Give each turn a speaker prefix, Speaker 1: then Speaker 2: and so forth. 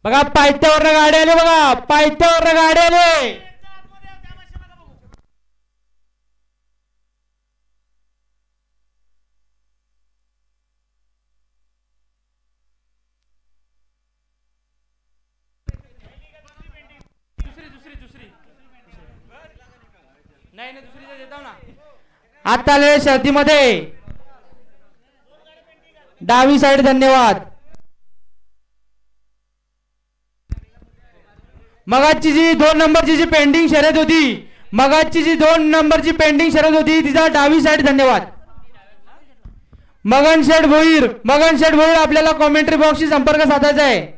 Speaker 1: बघा पायथ्यावर गाडी आली, बघा पायथ्यावर गाडी आली. नाही ना दुसरी देता ना. आता आलेल्या शर्तीमध्ये डावी साइड. धन्यवाद. मगाची जी 2 नंबरची जी पेंडिंग शर्यत होती, मगाची जी 2 नंबरची पेंडिंग शर्यत होती तिचा डावी साइड. धन्यवाद. मगन शेठ भोईर आपल्याला कॉमेंट्री बॉक्सशी संपर्क साधायचा आहे.